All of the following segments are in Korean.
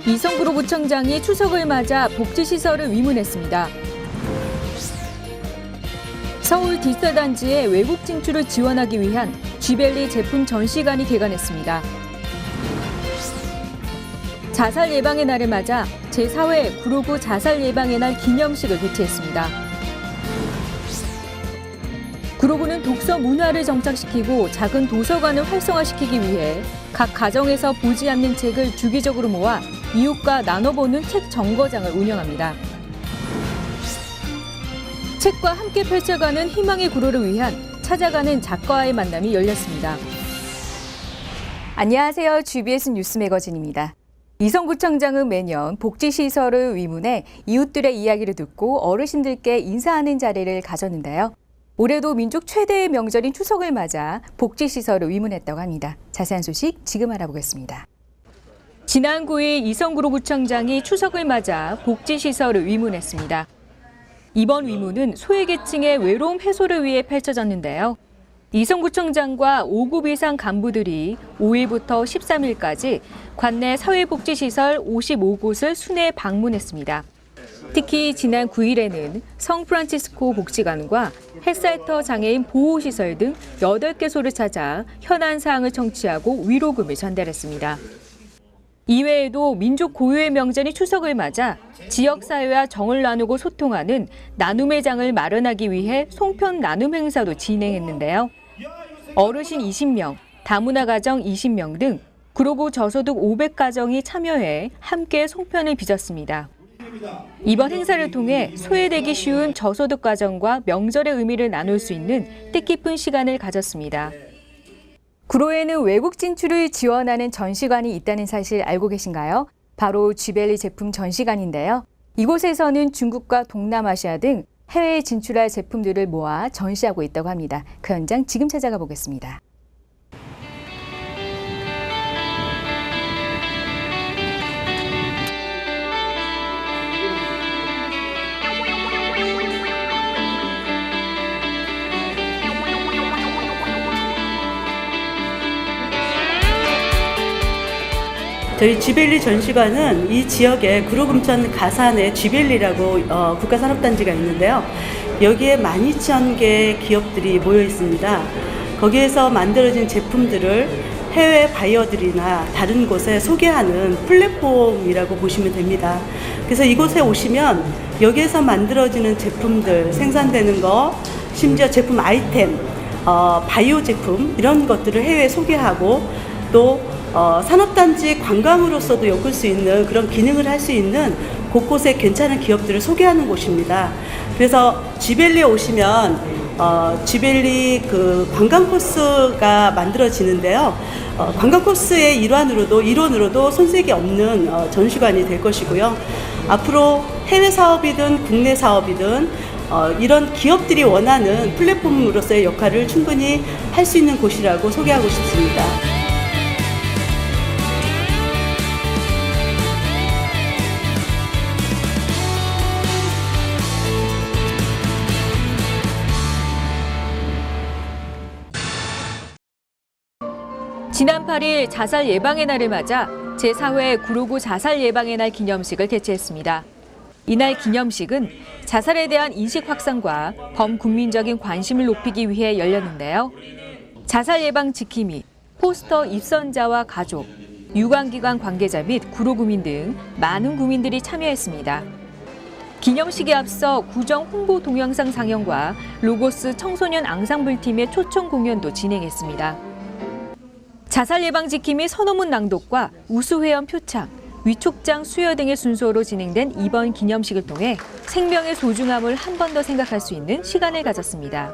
이성그룹구청장이 추석을 맞아 복지시설을 위문했습니다. 서울 디지털단지의 외국 진출을 지원하기 위한 쥐벨리 제품 전시관이 개관했습니다. 자살 예방의 날을 맞아 제4회 구로구 자살 예방의 날 기념식을 개최했습니다. 구로구는 독서 문화를 정착시키고 작은 도서관을 활성화시키기 위해 각 가정에서 보지 않는 책을 주기적으로 모아 이웃과 나눠보는 책 정거장을 운영합니다. 책과 함께 펼쳐가는 희망의 구로를 위한 찾아가는 작가와의 만남이 열렸습니다. 안녕하세요. GBS 뉴스 매거진입니다. 이성구청장은 매년 복지시설을 위문해 이웃들의 이야기를 듣고 어르신들께 인사하는 자리를 가졌는데요. 올해도 민족 최대의 명절인 추석을 맞아 복지시설을 위문했다고 합니다. 자세한 소식 지금 알아보겠습니다. 지난 9일 이성구청장이 추석을 맞아 복지시설을 위문했습니다. 이번 위문은 소외계층의 외로움 해소를 위해 펼쳐졌는데요. 이성구청장과 5급 이상 간부들이 5일부터 13일까지 관내 사회복지시설 55곳을 순회 방문했습니다. 특히 지난 9일에는 성프란치스코 복지관과 햇살터 장애인 보호시설 등 8개소를 찾아 현안 사항을 청취하고 위로금을 전달했습니다. 이외에도 민족 고유의 명절인 추석을 맞아 지역사회와 정을 나누고 소통하는 나눔의 장을 마련하기 위해 송편 나눔 행사도 진행했는데요. 어르신 20명, 다문화 가정 20명 등 구로구 저소득 500가정이 참여해 함께 송편을 빚었습니다. 이번 행사를 통해 소외되기 쉬운 저소득 가정과 명절의 의미를 나눌 수 있는 뜻깊은 시간을 가졌습니다. 구로에는 외국 진출을 지원하는 전시관이 있다는 사실 알고 계신가요? 바로 쥐벨리 제품 전시관인데요. 이곳에서는 중국과 동남아시아 등 해외에 진출할 제품들을 모아 전시하고 있다고 합니다. 그 현장 지금 찾아가 보겠습니다. 저희 쥐벨리 전시관은 이 지역에 구로금천 가산에 쥐벨리라고 국가산업단지가 있는데요. 여기에 12,000개 기업들이 모여 있습니다. 거기에서 만들어진 제품들을 해외 바이어들이나 다른 곳에 소개하는 플랫폼이라고 보시면 됩니다. 그래서 이곳에 오시면 여기에서 만들어지는 제품들, 생산되는 거, 심지어 제품 아이템, 바이오 제품 이런 것들을 해외에 소개하고 또 산업단지 관광으로서도 엮을 수 있는 그런 기능을 할 수 있는 곳곳에 괜찮은 기업들을 소개하는 곳입니다. 그래서 쥐벨리에 오시면 쥐벨리 그 관광 코스가 만들어지는데요. 관광 코스의 일원으로도 손색이 없는 전시관이 될 것이고요. 앞으로 해외 사업이든 국내 사업이든 이런 기업들이 원하는 플랫폼으로서의 역할을 충분히 할 수 있는 곳이라고 소개하고 싶습니다. 지난 8일 자살 예방의 날을 맞아 제4회 구로구 자살 예방의 날 기념식을 개최했습니다. 이날 기념식은 자살에 대한 인식 확산과 범국민적인 관심을 높이기 위해 열렸는데요. 자살 예방 지킴이, 포스터 입선자와 가족, 유관기관 관계자 및 구로구민 등 많은 구민들이 참여했습니다. 기념식에 앞서 구정 홍보 동영상 상영과 로고스 청소년 앙상블팀의 초청 공연도 진행했습니다. 자살 예방 지킴이 선호문 낭독과 우수회원 표창, 위촉장 수여 등의 순서로 진행된 이번 기념식을 통해 생명의 소중함을 한 번 더 생각할 수 있는 시간을 가졌습니다.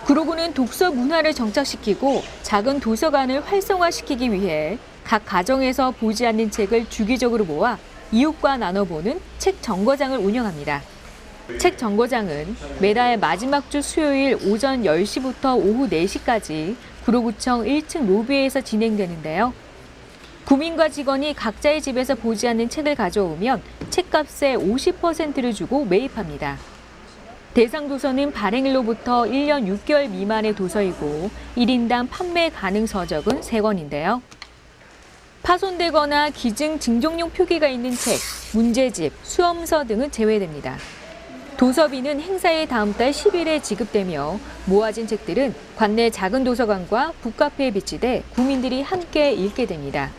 구로구는 독서 문화를 정착시키고 작은 도서관을 활성화시키기 위해 각 가정에서 보지 않는 책을 주기적으로 모아 이웃과 나눠보는 책 정거장을 운영합니다. 책 정거장은 매달 마지막 주 수요일 오전 10시부터 오후 4시까지 구로구청 1층 로비에서 진행되는데요. 구민과 직원이 각자의 집에서 보지 않는 책을 가져오면 책값의 50%를 주고 매입합니다. 대상 도서는 발행일로부터 1년 6개월 미만의 도서이고 1인당 판매 가능 서적은 3권인데요. 파손되거나 기증 증정용 표기가 있는 책, 문제집, 수험서 등은 제외됩니다. 도서비는 행사의 다음 달 10일에 지급되며 모아진 책들은 관내 작은 도서관과 북카페에 비치돼 구민들이 함께 읽게 됩니다.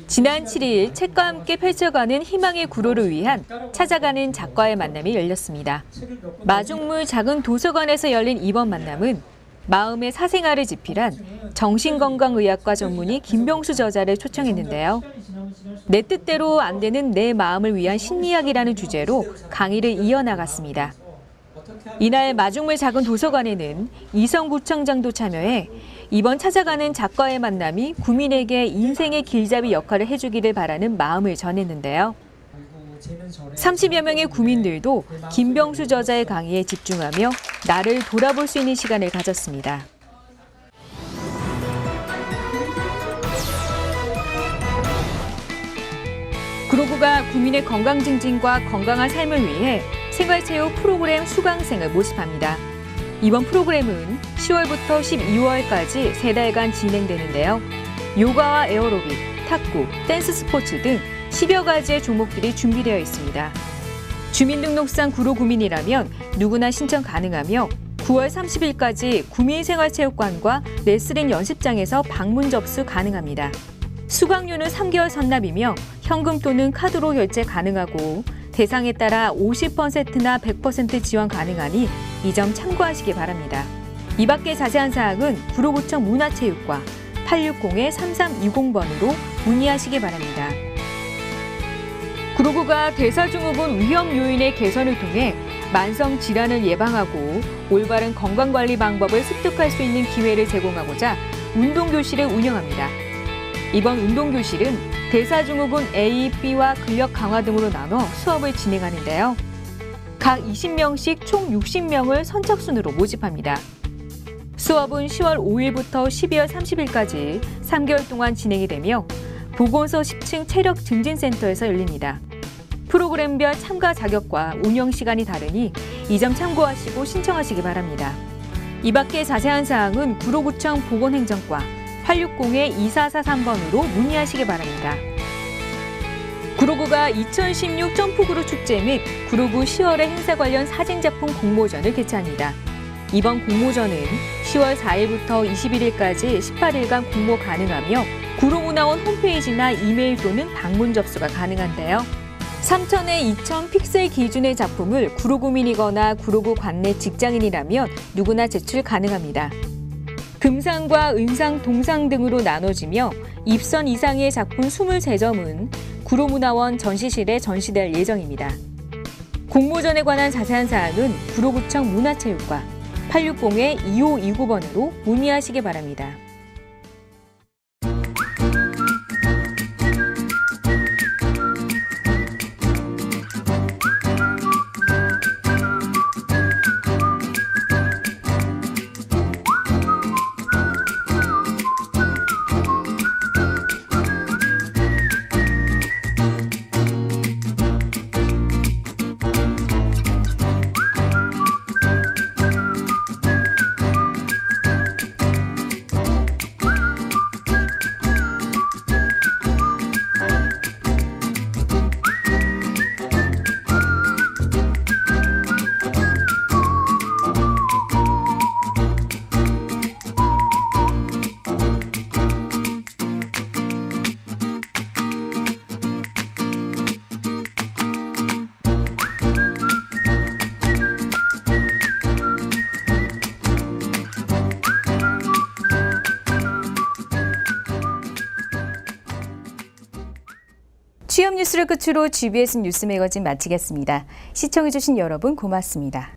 지난 7일 책과 함께 펼쳐가는 희망의 구로를 위한 찾아가는 작가의 만남이 열렸습니다. 마중물 작은 도서관에서 열린 이번 만남은 마음의 사생활을 집필한 정신건강의학과 전문의 김병수 저자를 초청했는데요. 내 뜻대로 안 되는 내 마음을 위한 심리학이라는 주제로 강의를 이어나갔습니다. 이날 마중물 작은 도서관에는 이성구청장도 참여해 이번 찾아가는 작가의 만남이 구민에게 인생의 길잡이 역할을 해주기를 바라는 마음을 전했는데요. 30여 명의 구민들도 김병수 저자의 강의에 집중하며 나를 돌아볼 수 있는 시간을 가졌습니다. 구로구가 구민의 건강 증진과 건강한 삶을 위해 생활체육 프로그램 수강생을 모집합니다. 이번 프로그램은 10월부터 12월까지 3달간 진행되는데요. 요가와 에어로빅, 탁구, 댄스 스포츠 등 10여 가지의 종목들이 준비되어 있습니다. 주민등록상 구로구민이라면 누구나 신청 가능하며 9월 30일까지 구민생활체육관과 레슬링 연습장에서 방문 접수 가능합니다. 수강료는 3개월 선납이며 현금 또는 카드로 결제 가능하고 대상에 따라 50%나 100% 지원 가능하니 이 점 참고하시기 바랍니다. 이 밖의 자세한 사항은 구로구청 문화체육과 860-3320번으로 문의하시기 바랍니다. 구로구가 대사증후군 위험 요인의 개선을 통해 만성 질환을 예방하고 올바른 건강관리 방법을 습득할 수 있는 기회를 제공하고자 운동교실을 운영합니다. 이번 운동교실은 대사증후군 A, B와 근력 강화 등으로 나눠 수업을 진행하는데요. 각 20명씩 총 60명을 선착순으로 모집합니다. 수업은 10월 5일부터 12월 30일까지 3개월 동안 진행이 되며 보건소 10층 체력증진센터에서 열립니다. 프로그램별 참가 자격과 운영 시간이 다르니 이 점 참고하시고 신청하시기 바랍니다. 이 밖의 자세한 사항은 구로구청 보건행정과 860-2443번으로 문의하시기 바랍니다. 구로구가 2016 점프구루 축제 및 구로구 10월의 행사 관련 사진작품 공모전을 개최합니다. 이번 공모전은 10월 4일부터 21일까지 18일간 공모 가능하며 구로문화원 홈페이지나 이메일 또는 방문 접수가 가능한데요. 3,000에 2,000 픽셀 기준의 작품을 구로구민이거나 구로구 관내 직장인이라면 누구나 제출 가능합니다. 금상과 은상, 동상 등으로 나눠지며 입선 이상의 작품 23점은 구로문화원 전시실에 전시될 예정입니다. 공모전에 관한 자세한 사항은 구로구청 문화체육과 860-2529번으로 문의하시기 바랍니다. 취업 뉴스를 끝으로 GBS 뉴스 매거진 마치겠습니다. 시청해주신 여러분 고맙습니다.